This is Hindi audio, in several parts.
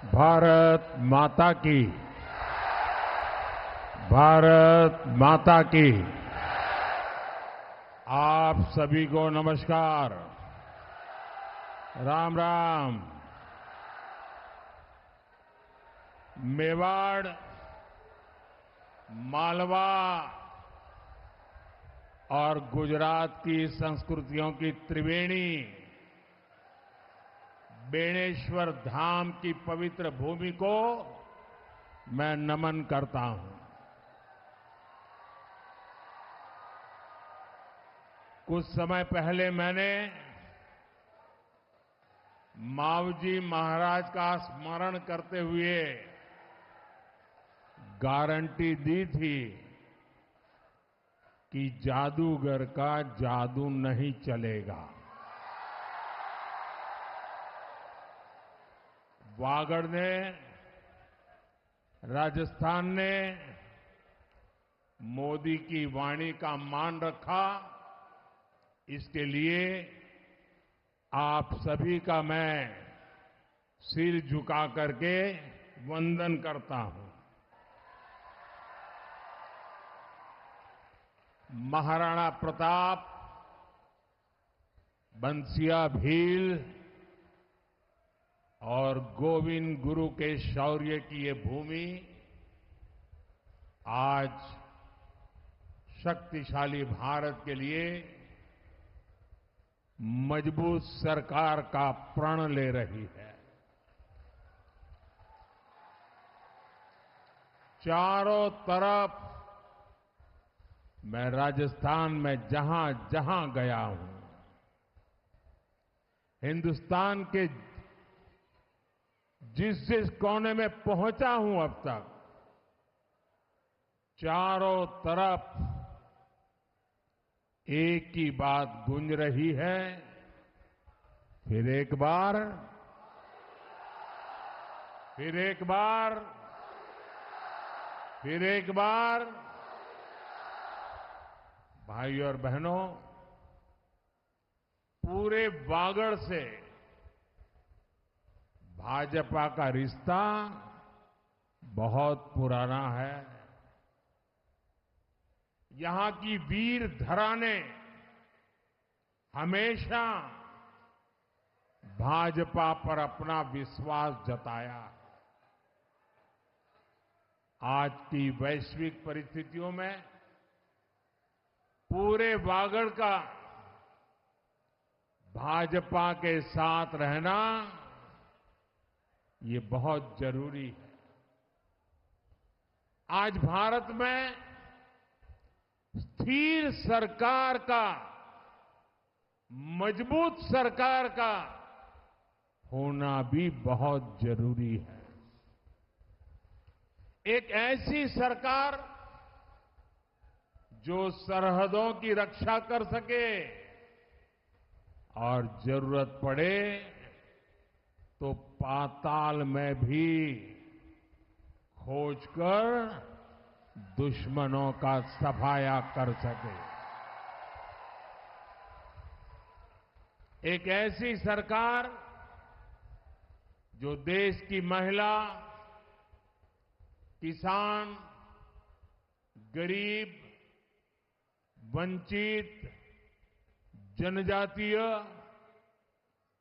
भारत माता की। भारत माता की। आप सभी को नमस्कार। राम राम। मेवाड़, मालवा और गुजरात की संस्कृतियों की त्रिवेणी बेणेश्वर धाम की पवित्र भूमि को मैं नमन करता हूं। कुछ समय पहले मैंने मावजी महाराज का स्मरण करते हुए गारंटी दी थी कि जादूगर का जादू नहीं चलेगा। वागड़ ने, राजस्थान ने मोदी की वाणी का मान रखा। इसके लिए आप सभी का मैं सिर झुका करके वंदन करता हूं। महाराणा प्रताप, बंसिया भील और गोविंद गुरु के शौर्य की ये भूमि आज शक्तिशाली भारत के लिए मजबूत सरकार का प्रण ले रही है। चारों तरफ मैं राजस्थान में जहां जहां गया हूं, हिंदुस्तान के जिस जिस कोने में पहुंचा हूं अब तक, चारों तरफ एक ही बात गूंज रही है। फिर एक बार, फिर एक बार, फिर एक बार। भाइयों और बहनों, पूरे वागड़ से भाजपा का रिश्ता बहुत पुराना है। यहां की वीर धरा ने हमेशा भाजपा पर अपना विश्वास जताया। आज की वैश्विक परिस्थितियों में पूरे वागड़ का भाजपा के साथ रहना ये बहुत जरूरी है। आज भारत में स्थिर सरकार का, मजबूत सरकार का होना भी बहुत जरूरी है। एक ऐसी सरकार जो सरहदों की रक्षा कर सके और जरूरत पड़े तो पाताल में भी खोजकर दुश्मनों का सफाया कर सके। एक ऐसी सरकार जो देश की महिला, किसान, गरीब, वंचित, जनजातीय,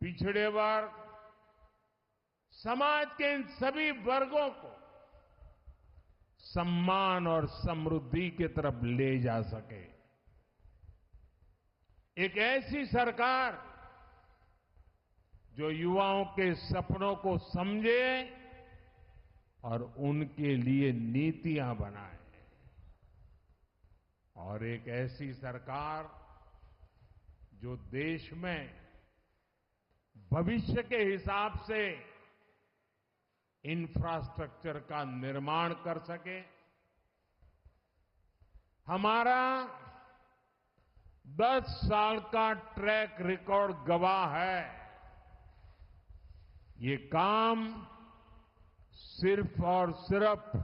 पिछड़े वर्ग, समाज के इन सभी वर्गों को सम्मान और समृद्धि की तरफ ले जा सके। एक ऐसी सरकार जो युवाओं के सपनों को समझे और उनके लिए नीतियां बनाए। और एक ऐसी सरकार जो देश में भविष्य के हिसाब से इंफ्रास्ट्रक्चर का निर्माण कर सके। हमारा 10 साल का ट्रैक रिकॉर्ड गवाह है। ये काम सिर्फ और सिर्फ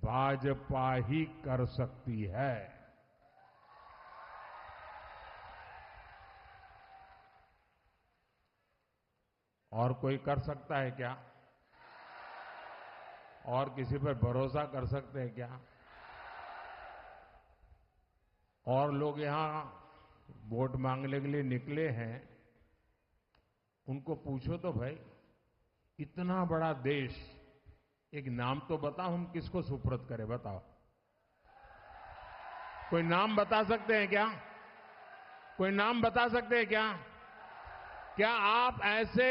भाजपा ही कर सकती है। और कोई कर सकता है क्या? और किसी पर भरोसा कर सकते हैं क्या? और लोग यहां वोट मांगने के लिए निकले हैं, उनको पूछो तो भाई, इतना बड़ा देश, एक नाम तो बताओ, हम किसको सुपुर्द करें, बताओ। कोई नाम बता सकते हैं क्या? कोई नाम बता सकते हैं क्या? क्या आप ऐसे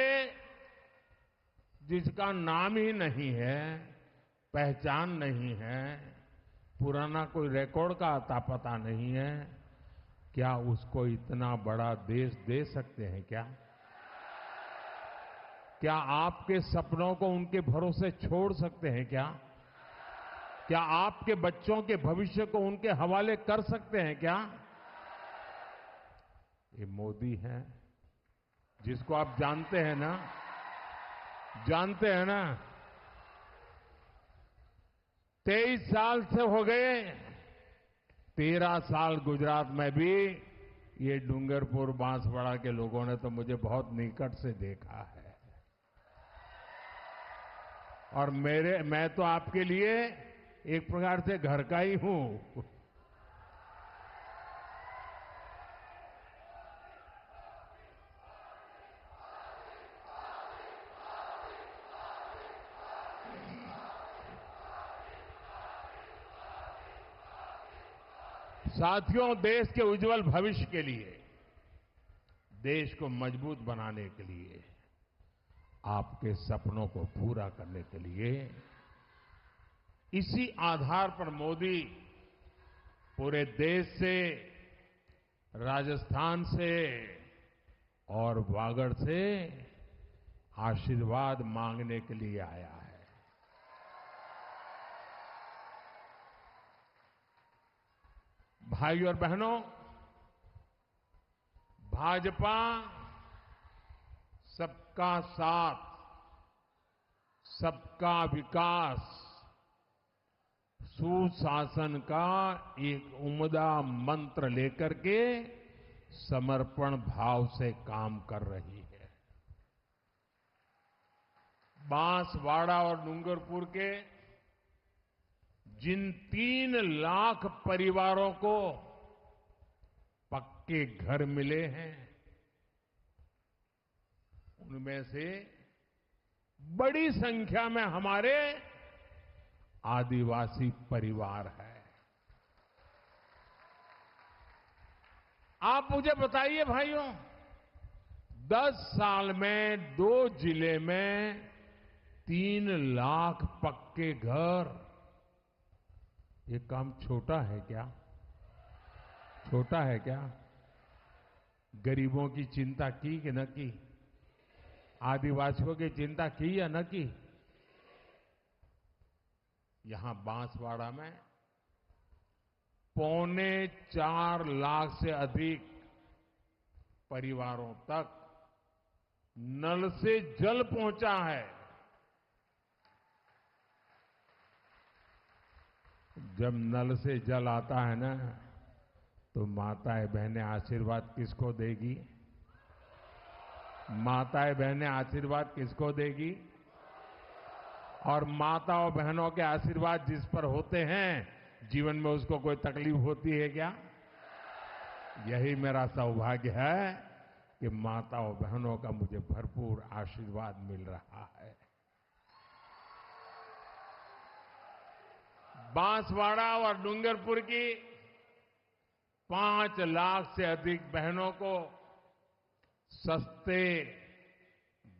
जिसका नाम ही नहीं है, पहचान नहीं है, पुराना कोई रिकॉर्ड का अता पता नहीं है, क्या उसको इतना बड़ा देश दे सकते हैं क्या? क्या आपके सपनों को उनके भरोसे छोड़ सकते हैं क्या? क्या आपके बच्चों के भविष्य को उनके हवाले कर सकते हैं क्या? ये मोदी है, जिसको आप जानते हैं ना, जानते हैं ना। 23 साल से हो गए, 13 साल गुजरात में भी ये डूंगरपुर बांसवाड़ा के लोगों ने तो मुझे बहुत निकट से देखा है। और मैं तो आपके लिए एक प्रकार से घर का ही हूं। साथियों, देश के उज्जवल भविष्य के लिए, देश को मजबूत बनाने के लिए, आपके सपनों को पूरा करने के लिए, इसी आधार पर मोदी पूरे देश से, राजस्थान से और वागड़ से आशीर्वाद मांगने के लिए आया है। भाइयों और बहनों, भाजपा सबका साथ, सबका विकास, सुशासन का एक उम्दा मंत्र लेकर के समर्पण भाव से काम कर रही है। बांसवाड़ा और डूंगरपुर के जिन 3 लाख परिवारों को पक्के घर मिले हैं, उनमें से बड़ी संख्या में हमारे आदिवासी परिवार है। आप मुझे बताइए भाइयों, 10 साल में 2 जिले में 3 लाख पक्के घर, ये काम छोटा है क्या? छोटा है क्या? गरीबों की चिंता की कि न की? आदिवासियों की चिंता की या न की? यहां बांसवाड़ा में 4.25 लाख से अधिक परिवारों तक नल से जल पहुंचा है। जब नल से जल आता है ना, तो माताएं बहनें आशीर्वाद किसको देगी? माताएं बहनें आशीर्वाद किसको देगी? और माताओं बहनों के आशीर्वाद जिस पर होते हैं, जीवन में उसको कोई तकलीफ होती है क्या? यही मेरा सौभाग्य है कि माताओं बहनों का मुझे भरपूर आशीर्वाद मिल रहा है। बांसवाड़ा और डूंगरपुर की 5 लाख से अधिक बहनों को सस्ते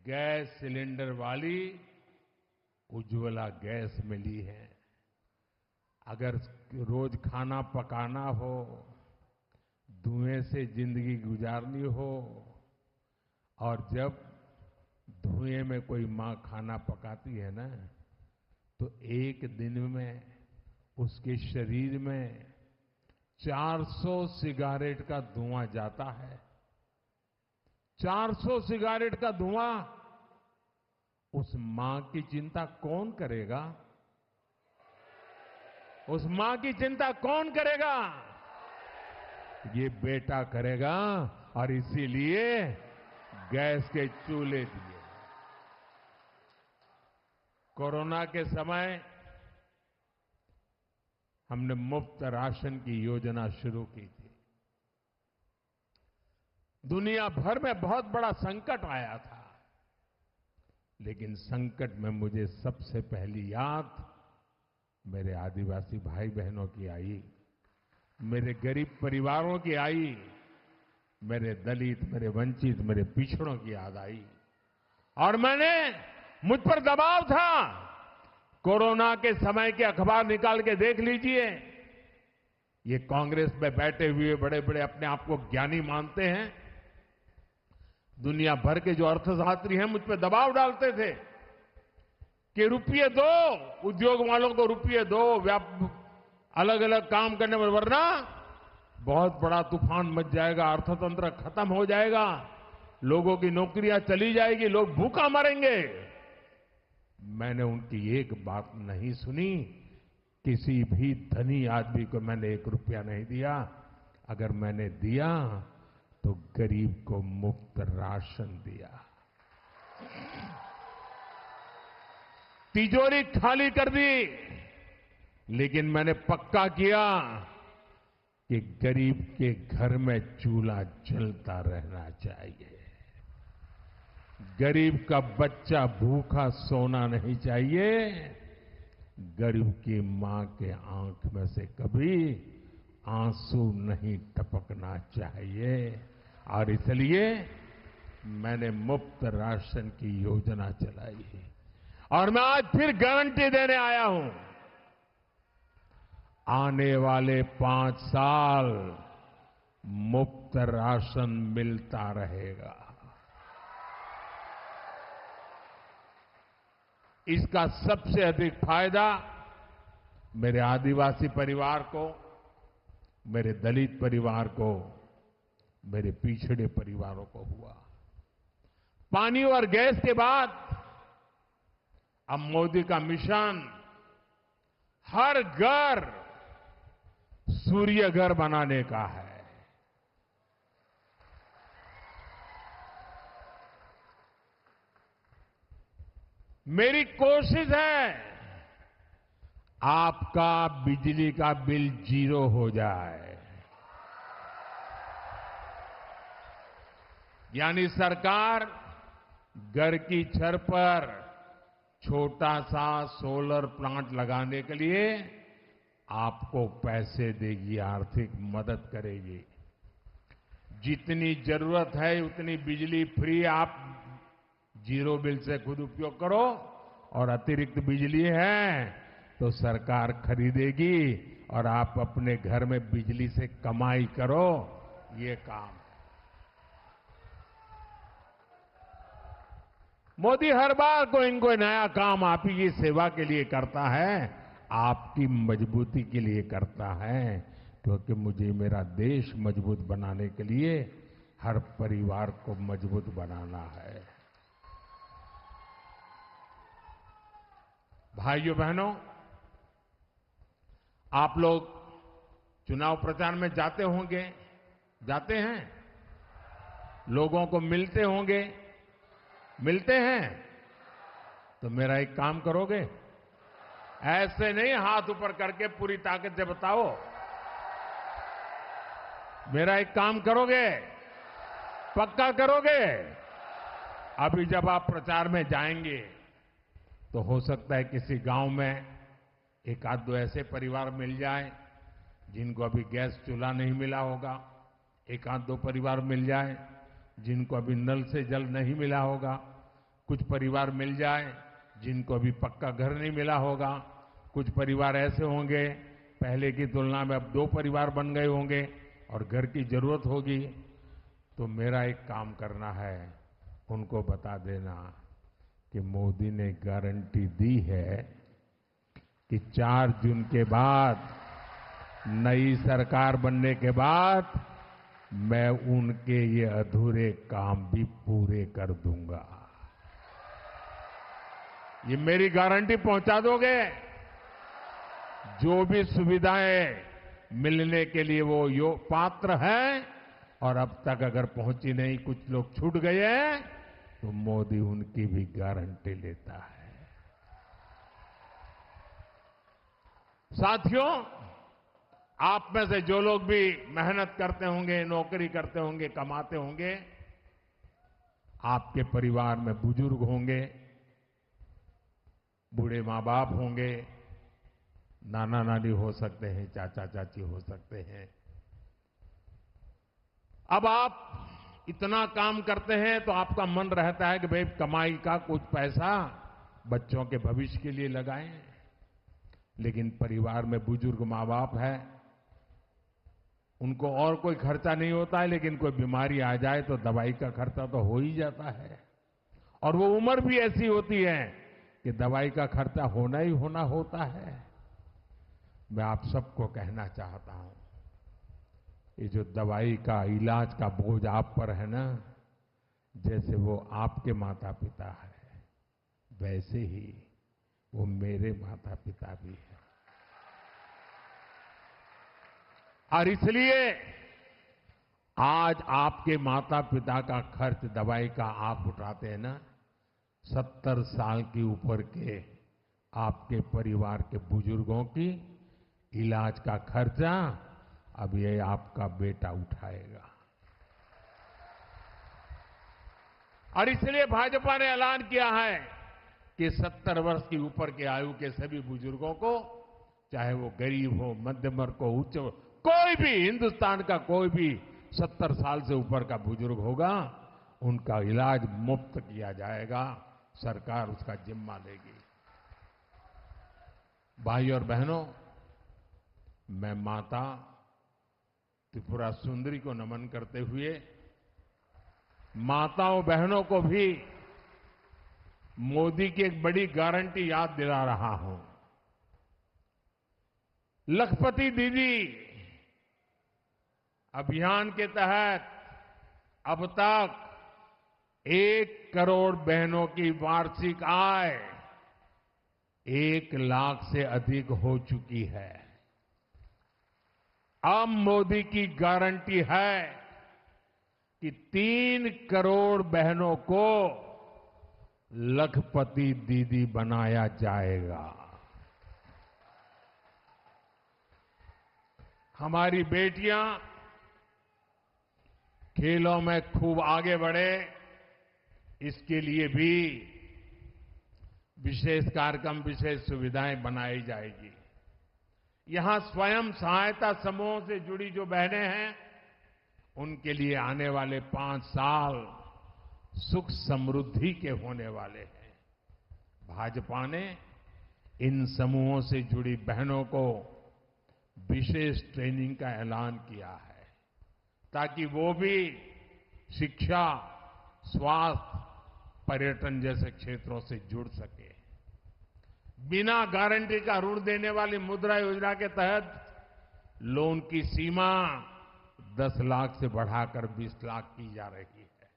गैस सिलेंडर वाली उज्ज्वला गैस मिली है। अगर रोज खाना पकाना हो, धुएं से जिंदगी गुजारनी हो, और जब धुएं में कोई मां खाना पकाती है ना, तो एक दिन में उसके शरीर में 400 सिगारेट का धुआं जाता है। 400 सिगारेट का धुआं, उस मां की चिंता कौन करेगा? उस मां की चिंता कौन करेगा? ये बेटा करेगा, और इसीलिए गैस के चूल्हे दिए। कोरोना के समय हमने मुफ्त राशन की योजना शुरू की थी। दुनिया भर में बहुत बड़ा संकट आया था, लेकिन संकट में मुझे सबसे पहली याद मेरे आदिवासी भाई बहनों की आई, मेरे गरीब परिवारों की आई, मेरे दलित, मेरे वंचित, मेरे पिछड़ों की याद आई। और मुझ पर दबाव था, कोरोना के समय के अखबार निकाल के देख लीजिए। ये कांग्रेस में बैठे हुए बड़े बड़े अपने आप को ज्ञानी मानते हैं, दुनिया भर के जो अर्थशास्त्री हैं मुझ पर दबाव डालते थे कि रुपये दो, उद्योग वालों को रुपये दो, अलग अलग काम करने में, वरना बहुत बड़ा तूफान मच जाएगा, अर्थतंत्र खत्म हो जाएगा, लोगों की नौकरियां चली जाएगी, लोग भूखा मरेंगे। मैंने उनकी एक बात नहीं सुनी। किसी भी धनी आदमी को मैंने 1 रुपया नहीं दिया। अगर मैंने दिया तो गरीब को मुफ्त राशन दिया। तिजोरी खाली कर दी, लेकिन मैंने पक्का किया कि गरीब के घर में चूल्हा जलता रहना चाहिए, गरीब का बच्चा भूखा सोना नहीं चाहिए, गरीब की मां के आंख में से कभी आंसू नहीं टपकना चाहिए। और इसलिए मैंने मुफ्त राशन की योजना चलाई है। और मैं आज फिर गारंटी देने आया हूं, आने वाले 5 साल मुफ्त राशन मिलता रहेगा। इसका सबसे अधिक फायदा मेरे आदिवासी परिवार को, मेरे दलित परिवार को, मेरे पिछड़े परिवारों को हुआ। पानी और गैस के बाद अब मोदी का मिशन हर घर सूर्य घर बनाने का है। मेरी कोशिश है आपका बिजली का बिल 0 हो जाए, यानी सरकार घर की छत पर छोटा सा सोलर प्लांट लगाने के लिए आपको पैसे देगी, आर्थिक मदद करेगी। जितनी जरूरत है उतनी बिजली फ्री आप 0 बिल से खुद उपयोग करो, और अतिरिक्त बिजली है तो सरकार खरीदेगी और आप अपने घर में बिजली से कमाई करो। ये काम मोदी हर बार कोई नया काम आप ही की सेवा के लिए करता है, आपकी मजबूती के लिए करता है, क्योंकि मुझे मेरा देश मजबूत बनाने के लिए हर परिवार को मजबूत बनाना है। भाइयों बहनों, आप लोग चुनाव प्रचार में जाते होंगे, जाते हैं, लोगों को मिलते होंगे, मिलते हैं, तो मेरा एक काम करोगे? ऐसे नहीं हाथ ऊपर करके पूरी ताकत से बताओ, मेरा एक काम करोगे? पक्का करोगे? अभी जब आप प्रचार में जाएंगे तो हो सकता है किसी गांव में 1-2 ऐसे परिवार मिल जाए जिनको अभी गैस चूल्हा नहीं मिला होगा, 1-2 परिवार मिल जाए जिनको अभी नल से जल नहीं मिला होगा, कुछ परिवार मिल जाए जिनको अभी पक्का घर नहीं मिला होगा, कुछ परिवार ऐसे होंगे पहले की तुलना में अब 2 परिवार बन गए होंगे और घर की जरूरत होगी। तो मेरा एक काम करना है, उनको बता देना कि मोदी ने गारंटी दी है कि 4 जून के बाद, नई सरकार बनने के बाद, मैं उनके ये अधूरे काम भी पूरे कर दूंगा। ये मेरी गारंटी पहुंचा दोगे? जो भी सुविधाएं मिलने के लिए वो पात्र हैं और अब तक अगर पहुंची नहीं, कुछ लोग छूट गए हैं, तो मोदी उनकी भी गारंटी लेता है। साथियों, आप में से जो लोग भी मेहनत करते होंगे, नौकरी करते होंगे, कमाते होंगे, आपके परिवार में बुजुर्ग होंगे, बूढ़े माँ बाप होंगे, नाना नानी हो सकते हैं, चाचा चाची हो सकते हैं। अब आप इतना काम करते हैं तो आपका मन रहता है कि भाई कमाई का कुछ पैसा बच्चों के भविष्य के लिए लगाएं। लेकिन परिवार में बुजुर्ग माँ बाप है, उनको और कोई खर्चा नहीं होता है, लेकिन कोई बीमारी आ जाए तो दवाई का खर्चा तो हो ही जाता है। और वो उम्र भी ऐसी होती है कि दवाई का खर्चा होना ही होना होता है। मैं आप सबको कहना चाहता हूं, ये जो दवाई का, इलाज का बोझ आप पर है ना, जैसे वो आपके माता पिता है, वैसे ही वो मेरे माता पिता भी है। और इसलिए आज आपके माता पिता का खर्च दवाई का आप उठाते हैं ना, 70 साल की ऊपर के आपके परिवार के बुजुर्गों की इलाज का खर्चा अब ये आपका बेटा उठाएगा। और इसलिए भाजपा ने ऐलान किया है कि 70 वर्ष की ऊपर के आयु के सभी बुजुर्गों को, चाहे वो गरीब हो, मध्यम वर्ग हो, उच्च हो, कोई भी, हिंदुस्तान का कोई भी 70 साल से ऊपर का बुजुर्ग होगा, उनका इलाज मुफ्त किया जाएगा। सरकार उसका जिम्मा लेगी। भाई और बहनों, मैं माता त्रिपुरा सुंदरी को नमन करते हुए माताओं बहनों को भी मोदी की एक बड़ी गारंटी याद दिला रहा हूं। लखपति दीदी अभियान के तहत अब तक 1 करोड़ बहनों की वार्षिक आय 1 लाख से अधिक हो चुकी है। अब मोदी की गारंटी है कि 3 करोड़ बहनों को लखपति दीदी बनाया जाएगा। हमारी बेटियां खेलों में खूब आगे बढ़े, इसके लिए भी विशेष कार्यक्रम, विशेष सुविधाएं बनाई जाएगी। यहां स्वयं सहायता समूहों से जुड़ी जो बहनें हैं, उनके लिए आने वाले 5 साल सुख समृद्धि के होने वाले हैं। भाजपा ने इन समूहों से जुड़ी बहनों को विशेष ट्रेनिंग का ऐलान किया है, ताकि वो भी शिक्षा, स्वास्थ्य, पर्यटन जैसे क्षेत्रों से जुड़ सके। बिना गारंटी का ऋण देने वाली मुद्रा योजना के तहत लोन की सीमा 10 लाख से बढ़ाकर 20 लाख की जा रही है।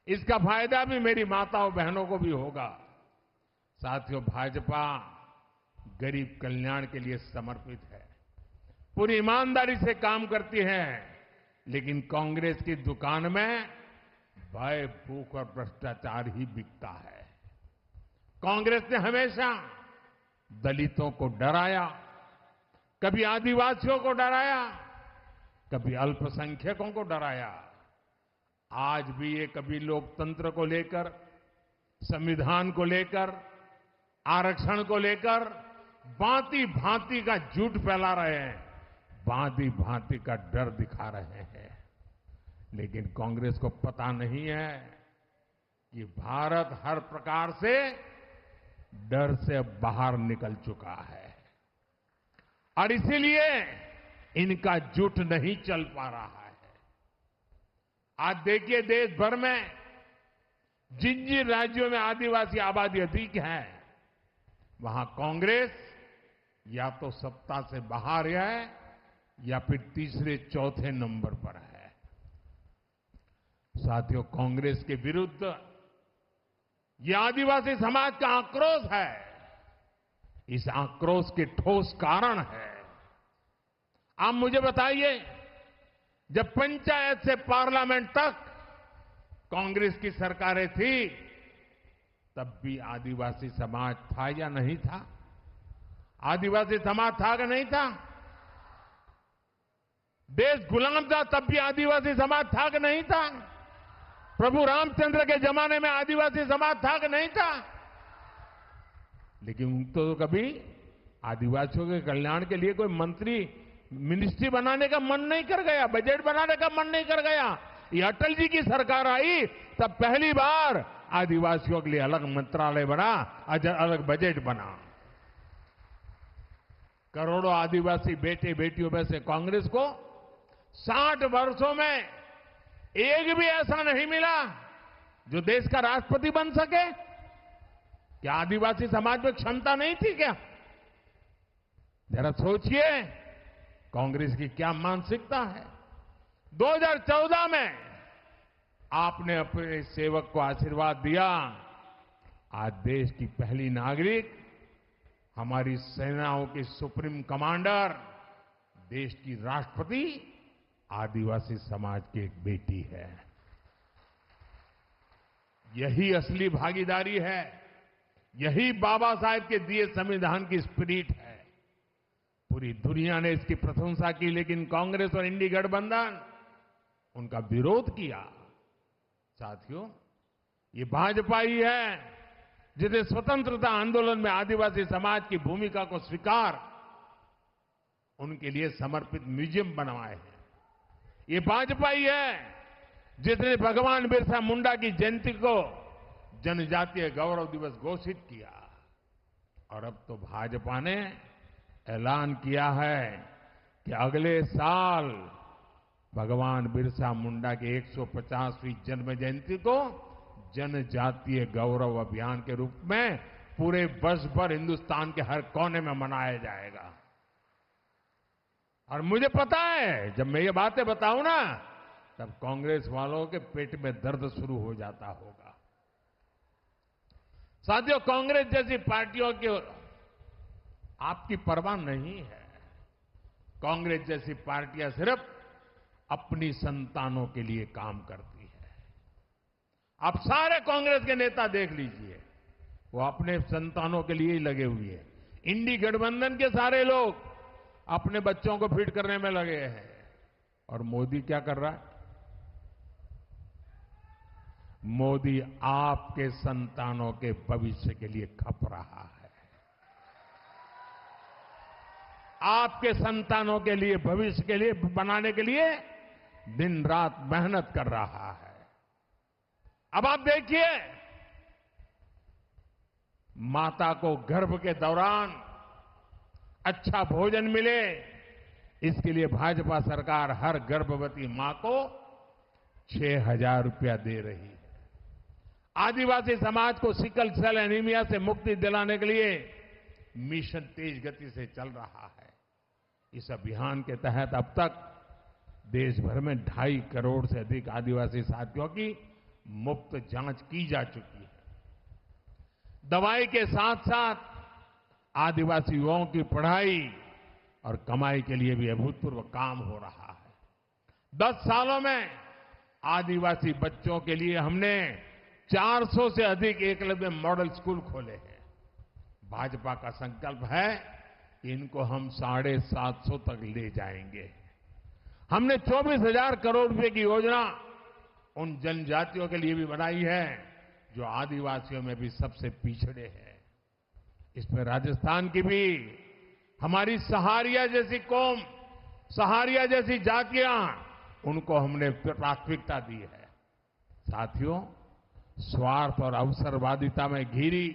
इसका फायदा भी मेरी माताओं बहनों को भी होगा। साथियों, भाजपा गरीब कल्याण के लिए समर्पित है, पूरी ईमानदारी से काम करती है, लेकिन कांग्रेस की दुकान में भय, भूख और भ्रष्टाचार ही बिकता है। कांग्रेस ने हमेशा दलितों को डराया, कभी आदिवासियों को डराया, कभी अल्पसंख्यकों को डराया। आज भी ये कभी लोकतंत्र को लेकर, संविधान को लेकर, आरक्षण को लेकर भांति भांति का झूठ फैला रहे हैं, भांति भांति का डर दिखा रहे हैं। लेकिन कांग्रेस को पता नहीं है कि भारत हर प्रकार से डर से बाहर निकल चुका है और इसीलिए इनका जुट नहीं चल पा रहा है। आज देखिए, देश भर में जिन जिन राज्यों में आदिवासी आबादी अधिक है, वहां कांग्रेस या तो सत्ता से बाहर है या फिर तीसरे चौथे नंबर पर है। साथियों, कांग्रेस के विरुद्ध ये आदिवासी समाज का आक्रोश है। इस आक्रोश के ठोस कारण है। आप मुझे बताइए, जब पंचायत से पार्लियामेंट तक कांग्रेस की सरकारें थी, तब भी आदिवासी समाज था या नहीं था? आदिवासी समाज था कि नहीं था? देश गुलाम था तब भी आदिवासी समाज था कि नहीं था? प्रभु रामचंद्र के जमाने में आदिवासी समाज था कि नहीं था? लेकिन उनको तो कभी आदिवासियों के कल्याण के लिए कोई मंत्री मिनिस्ट्री बनाने का मन नहीं कर गया, बजट बनाने का मन नहीं कर गया। ये अटल जी की सरकार आई तब पहली बार आदिवासियों के लिए अलग मंत्रालय बना, अलग बजट बना। करोड़ों आदिवासी बेटे बेटियों में से कांग्रेस को 60 वर्षों में एक भी ऐसा नहीं मिला जो देश का राष्ट्रपति बन सके। क्या आदिवासी समाज में क्षमता नहीं थी क्या? जरा सोचिए कांग्रेस की क्या मानसिकता है। 2014 में आपने अपने सेवक को आशीर्वाद दिया। आज देश की पहली नागरिक, हमारी सेनाओं की सुप्रीम कमांडर, देश की राष्ट्रपति आदिवासी समाज की एक बेटी है। यही असली भागीदारी है, यही बाबा साहेब के दिए संविधान की स्पिरिट है। पूरी दुनिया ने इसकी प्रशंसा की, लेकिन कांग्रेस और इंडी गठबंधन उनका विरोध किया। साथियों, ये भाजपा ही है जिसे स्वतंत्रता आंदोलन में आदिवासी समाज की भूमिका को स्वीकार, उनके लिए समर्पित म्यूजियम बनवाए हैं। ये भाजपा ही है जिसने भगवान बिरसा मुंडा की जयंती को जनजातीय गौरव दिवस घोषित किया। और अब तो भाजपा ने ऐलान किया है कि अगले साल भगवान बिरसा मुंडा की 150वीं जन्म जयंती को जनजातीय गौरव अभियान के रूप में पूरे वर्ष भर हिंदुस्तान के हर कोने में मनाया जाएगा। और मुझे पता है जब मैं ये बातें बताऊं ना, तब कांग्रेस वालों के पेट में दर्द शुरू हो जाता होगा। साथियों, कांग्रेस जैसी पार्टियों की आपकी परवाह नहीं है। कांग्रेस जैसी पार्टियां सिर्फ अपनी संतानों के लिए काम करती है। आप सारे कांग्रेस के नेता देख लीजिए, वो अपने संतानों के लिए ही लगे हुए हैं। इंडी गठबंधन के सारे लोग अपने बच्चों को फिट करने में लगे हैं। और मोदी क्या कर रहा है? मोदी आपके संतानों के भविष्य के लिए खप रहा है। आपके संतानों के लिए, भविष्य के लिए बनाने के लिए दिन रात मेहनत कर रहा है। अब आप देखिए, माता को गर्भ के दौरान अच्छा भोजन मिले, इसके लिए भाजपा सरकार हर गर्भवती मां को 6,000 रुपया दे रही है। आदिवासी समाज को सिकल सेल एनीमिया से मुक्ति दिलाने के लिए मिशन तेज गति से चल रहा है। इस अभियान के तहत अब तक देश भर में 2.5 करोड़ से अधिक आदिवासी साथियों की मुफ्त जांच की जा चुकी है। दवाई के साथ साथ आदिवासी युवाओं की पढ़ाई और कमाई के लिए भी अभूतपूर्व काम हो रहा है। 10 सालों में आदिवासी बच्चों के लिए हमने 400 से अधिक एकलव्य मॉडल स्कूल खोले हैं। भाजपा का संकल्प है कि इनको हम 750 तक ले जाएंगे। हमने 24,000 करोड़ रुपए की योजना उन जनजातियों के लिए भी बनाई है जो आदिवासियों में भी सबसे पिछड़े हैं। इसमें राजस्थान की भी हमारी सहारिया जैसी कौम, सहारिया जैसी जातियां, उनको हमने प्राथमिकता दी है। साथियों, स्वार्थ और अवसरवादिता में घिरी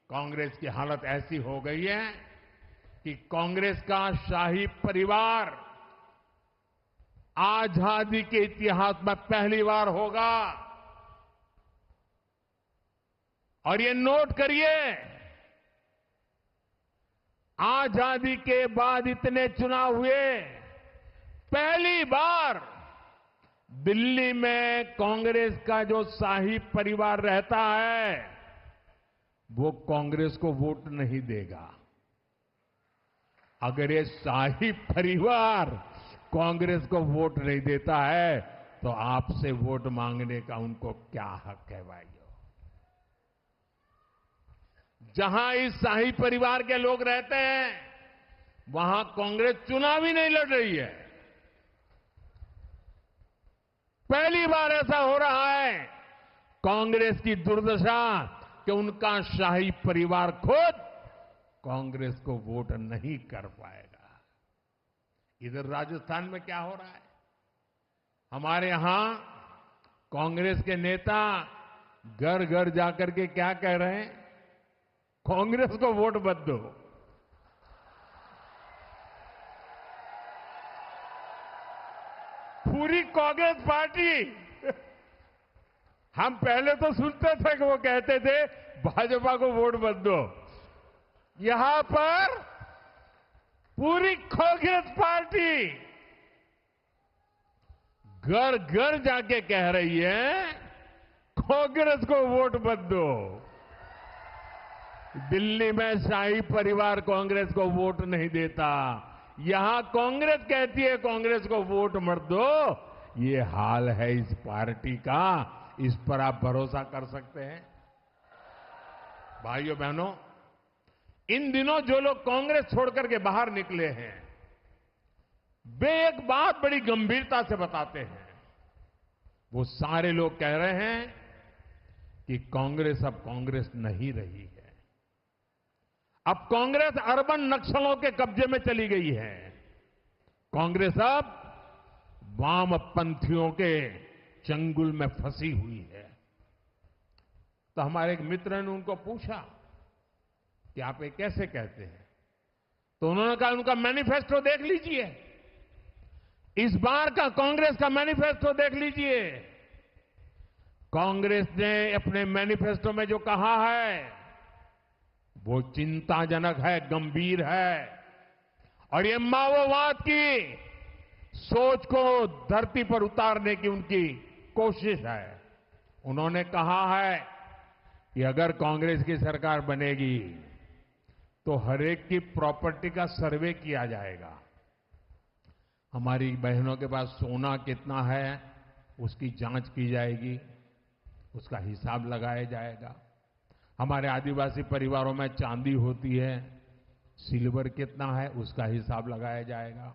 कांग्रेस की हालत ऐसी हो गई है कि कांग्रेस का शाही परिवार आजादी के इतिहास में पहली बार होगा। और ये नोट करिए, आजादी के बाद इतने चुनाव हुए, पहली बार दिल्ली में कांग्रेस का जो शाही परिवार रहता है वो कांग्रेस को वोट नहीं देगा। अगर ये शाही परिवार कांग्रेस को वोट नहीं देता है तो आपसे वोट मांगने का उनको क्या हक है भाइयों? जहां इस शाही परिवार के लोग रहते हैं वहां कांग्रेस चुनाव ही नहीं लड़ रही है। पहली बार ऐसा हो रहा है कांग्रेस की दुर्दशा कि उनका शाही परिवार खुद कांग्रेस को वोट नहीं कर पाएगा। इधर राजस्थान में क्या हो रहा है, हमारे यहां कांग्रेस के नेता घर घर जाकर के क्या कह रहे हैं, कांग्रेस को वोट मत दो। पूरी कांग्रेस पार्टी, हम पहले तो सुनते थे कि वो कहते थे भाजपा को वोट मत दो, यहां पर पूरी कांग्रेस पार्टी घर घर जाके कह रही है कांग्रेस को वोट मत दो। दिल्ली में शाही परिवार कांग्रेस को वोट नहीं देता, यहां कांग्रेस कहती है कांग्रेस को वोट मत दो। ये हाल है इस पार्टी का, इस पर आप भरोसा कर सकते हैं। भाइयों बहनों, इन दिनों जो लोग कांग्रेस छोड़कर के बाहर निकले हैं वे एक बात बड़ी गंभीरता से बताते हैं। वो सारे लोग कह रहे हैं कि कांग्रेस अब कांग्रेस नहीं रही है, अब कांग्रेस अर्बन नक्सलों के कब्जे में चली गई है, कांग्रेस अब वामपंथियों के चंगुल में फंसी हुई है। तो हमारे एक मित्र ने उनको पूछा कि आप ये कैसे कहते हैं, तो उन्होंने कहा उनका मैनिफेस्टो देख लीजिए, इस बार का कांग्रेस का मैनिफेस्टो देख लीजिए। कांग्रेस ने अपने मैनिफेस्टो में जो कहा है वो चिंताजनक है, गंभीर है, और ये माओवाद की सोच को धरती पर उतारने की उनकी कोशिश है। उन्होंने कहा है कि अगर कांग्रेस की सरकार बनेगी तो हरेक की प्रॉपर्टी का सर्वे किया जाएगा, हमारी बहनों के पास सोना कितना है उसकी जांच की जाएगी, उसका हिसाब लगाया जाएगा, हमारे आदिवासी परिवारों में चांदी होती है, सिल्वर कितना है उसका हिसाब लगाया जाएगा,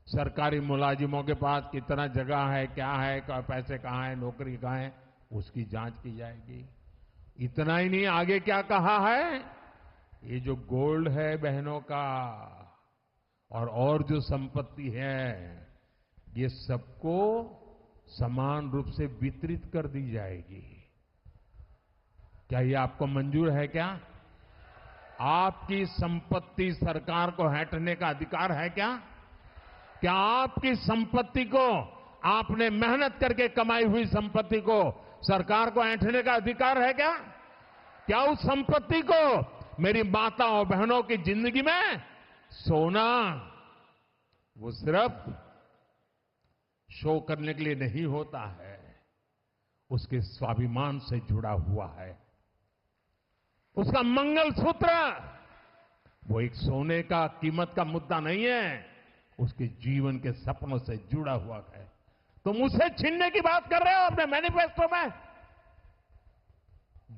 सरकारी मुलाजिमों के पास कितना जगह है, क्या है, पैसे कहाँ है, नौकरी कहाँ है, उसकी जांच की जाएगी। इतना ही नहीं, आगे क्या कहा है, ये जो गोल्ड है बहनों का और जो संपत्ति है ये सबको समान रूप से वितरित कर दी जाएगी। क्या ये आपको मंजूर है? क्या आपकी संपत्ति सरकार को हड़पने का अधिकार है? क्या आपकी संपत्ति को, आपने मेहनत करके कमाई हुई संपत्ति को सरकार को ऐंठने का अधिकार है? क्या उस संपत्ति को मेरी माताओं बहनों की जिंदगी में सोना वो सिर्फ शो करने के लिए नहीं होता है, उसके स्वाभिमान से जुड़ा हुआ है। उसका मंगलसूत्र वो एक सोने का कीमत का मुद्दा नहीं है, उसके जीवन के सपनों से जुड़ा हुआ है। तुम उसे छीनने की बात कर रहे हो अपने मैनिफेस्टो में।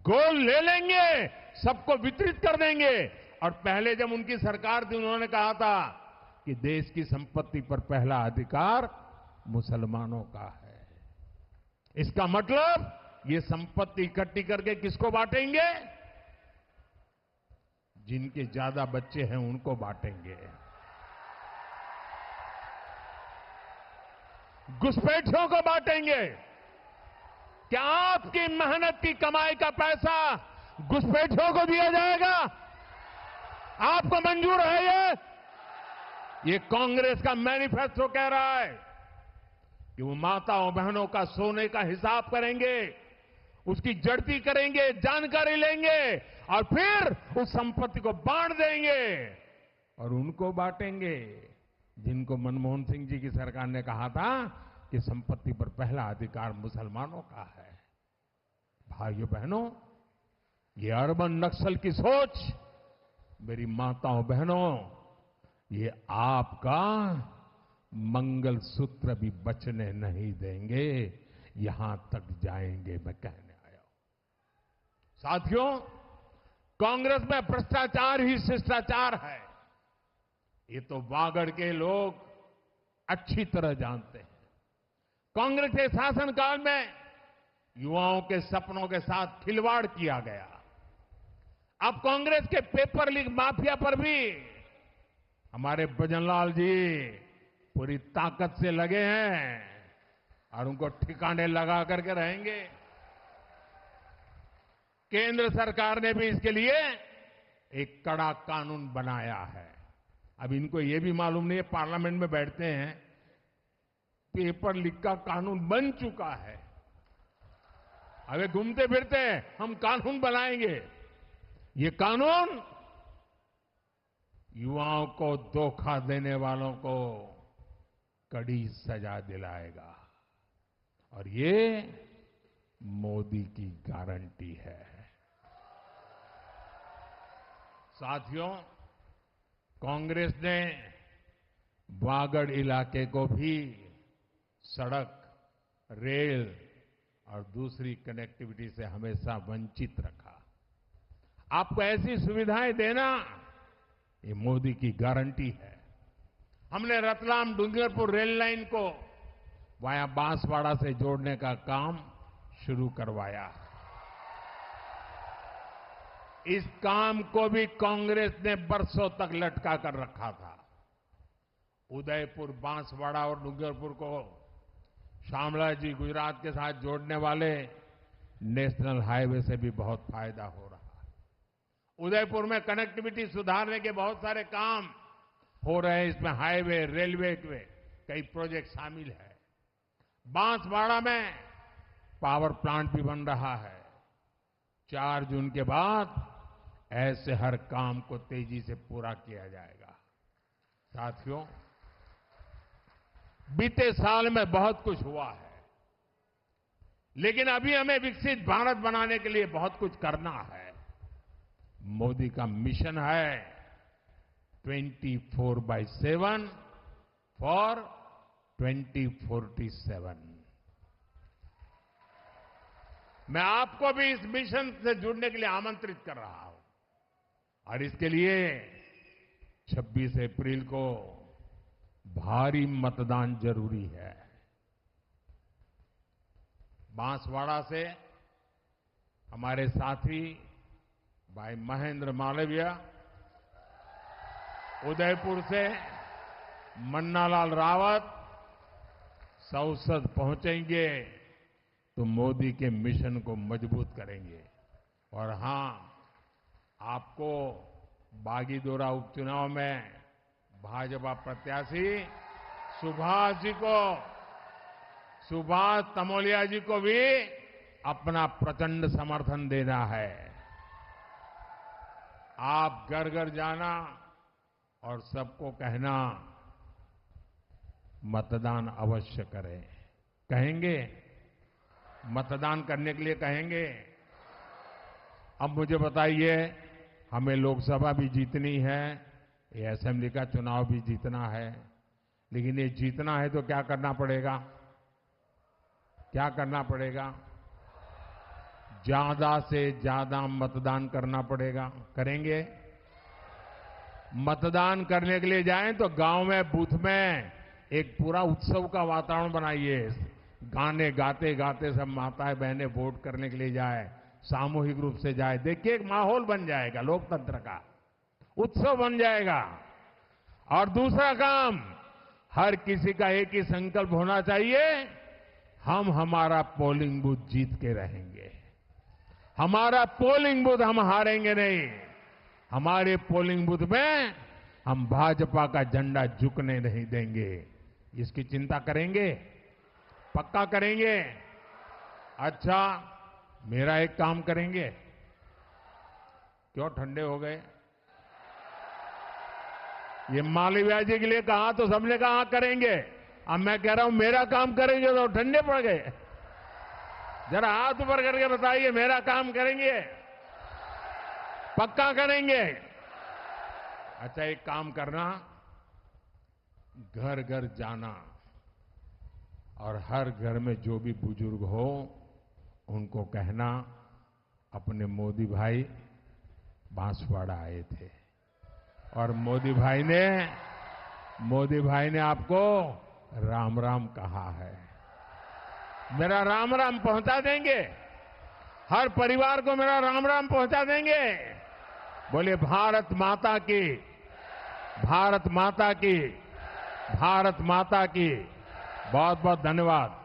गोल्ड ले लेंगे, सबको वितरित कर देंगे, और पहले जब उनकी सरकार थी उन्होंने कहा था कि देश की संपत्ति पर पहला अधिकार मुसलमानों का है। इसका मतलब ये संपत्ति इकट्ठी करके किसको बांटेंगे? जिनके ज्यादा बच्चे हैं उनको बांटेंगे, घुसपैठियों को बांटेंगे। क्या आपकी मेहनत की कमाई का पैसा घुसपैठियों को दिया जाएगा? आपको मंजूर है? ये कांग्रेस का मैनिफेस्टो कह रहा है कि वो माताओं बहनों का सोने का हिसाब करेंगे, उसकी जड़ती करेंगे, जानकारी लेंगे और फिर उस संपत्ति को बांट देंगे। और उनको बांटेंगे जिनको मनमोहन सिंह जी की सरकार ने कहा था कि संपत्ति पर पहला अधिकार मुसलमानों का है। भाइयों बहनों, ये अर्बन नक्सल की सोच, मेरी माताओं बहनों, ये आपका मंगलसूत्र भी बचने नहीं देंगे, यहां तक जाएंगे, मैं कहने आया हूं। साथियों, कांग्रेस में भ्रष्टाचार ही शिष्टाचार है, ये तो वागड़ के लोग अच्छी तरह जानते हैं। कांग्रेस के शासनकाल में युवाओं के सपनों के साथ खिलवाड़ किया गया। अब कांग्रेस के पेपर लीक माफिया पर भी हमारे भजनलाल जी पूरी ताकत से लगे हैं और उनको ठिकाने लगा करके रहेंगे। केंद्र सरकार ने भी इसके लिए एक कड़ा कानून बनाया है। अब इनको ये भी मालूम नहीं है, पार्लियामेंट में बैठते हैं, पेपर लीक का कानून बन चुका है, अबे घूमते फिरते हैं हम कानून बनाएंगे। ये कानून युवाओं को धोखा देने वालों को कड़ी सजा दिलाएगा और ये मोदी की गारंटी है। साथियों, कांग्रेस ने वागड़ इलाके को भी सड़क, रेल और दूसरी कनेक्टिविटी से हमेशा वंचित रखा। आपको ऐसी सुविधाएं देना ये मोदी की गारंटी है। हमने रतलाम डूंगरपुर रेल लाइन को वाया बांसवाड़ा से जोड़ने का काम शुरू करवाया। इस काम को भी कांग्रेस ने बरसों तक लटका कर रखा था। उदयपुर, बांसवाड़ा और डूंगरपुर को शामला जी गुजरात के साथ जोड़ने वाले नेशनल हाईवे से भी बहुत फायदा हो रहा है। उदयपुर में कनेक्टिविटी सुधारने के बहुत सारे काम हो रहे हैं। इसमें हाईवे, रेलवे के कई प्रोजेक्ट शामिल है। बांसवाड़ा में पावर प्लांट भी बन रहा है। 4 जून के बाद ऐसे हर काम को तेजी से पूरा किया जाएगा। साथियों, बीते साल में बहुत कुछ हुआ है, लेकिन अभी हमें विकसित भारत बनाने के लिए बहुत कुछ करना है। मोदी का मिशन है 24/7 फॉर 2047। मैं आपको भी इस मिशन से जुड़ने के लिए आमंत्रित कर रहा हूं और इसके लिए 26 अप्रैल को भारी मतदान जरूरी है। बांसवाड़ा से हमारे साथी भाई महेंद्र मालवीय, उदयपुर से मन्नालाल रावत संसद पहुंचेंगे तो मोदी के मिशन को मजबूत करेंगे। और हां, आपको बागीदोरा उपचुनाव में भाजपा प्रत्याशी सुभाष तमोलिया जी को भी अपना प्रचंड समर्थन देना है। आप घर घर जाना और सबको कहना मतदान अवश्य करें। कहेंगे? मतदान करने के लिए कहेंगे? अब मुझे बताइए, हमें लोकसभा भी जीतनी है, ये असेंबली का चुनाव भी जीतना है, लेकिन ये जीतना है तो क्या करना पड़ेगा? क्या करना पड़ेगा? ज्यादा से ज्यादा मतदान करना पड़ेगा। करेंगे? मतदान करने के लिए जाएं तो गांव में, बूथ में एक पूरा उत्सव का वातावरण बनाइए। गाने गाते गाते सब माताएं बहनें वोट करने के लिए जाए, सामूहिक रूप से जाए। देखिए, एक माहौल बन जाएगा, लोकतंत्र का उत्सव बन जाएगा। और दूसरा काम, हर किसी का एक ही संकल्प होना चाहिए, हम हमारा पोलिंग बूथ जीत के रहेंगे। हमारा पोलिंग बूथ हम हारेंगे नहीं। हमारे पोलिंग बूथ में हम भाजपा का झंडा झुकने नहीं देंगे। इसकी चिंता करेंगे? पक्का करेंगे? अच्छा, मेरा एक काम करेंगे? क्यों ठंडे हो गए? ये मालवीय जी के लिए कहा तो सबने कहा हाँ करेंगे। अब मैं कह रहा हूं मेरा काम करेंगे तो ठंडे पड़ गए। जरा हाथ ऊपर करके बताइए, मेरा काम करेंगे? पक्का करेंगे? अच्छा, एक काम करना, घर घर जाना और हर घर में जो भी बुजुर्ग हो उनको कहना, अपने मोदी भाई बांसवाड़ा आए थे और मोदी भाई ने आपको राम राम कहा है। मेरा राम राम पहुंचा देंगे, हर परिवार को मेरा राम राम पहुंचा देंगे। बोलिए भारत माता की, भारत माता की, भारत माता की। बहुत बहुत धन्यवाद।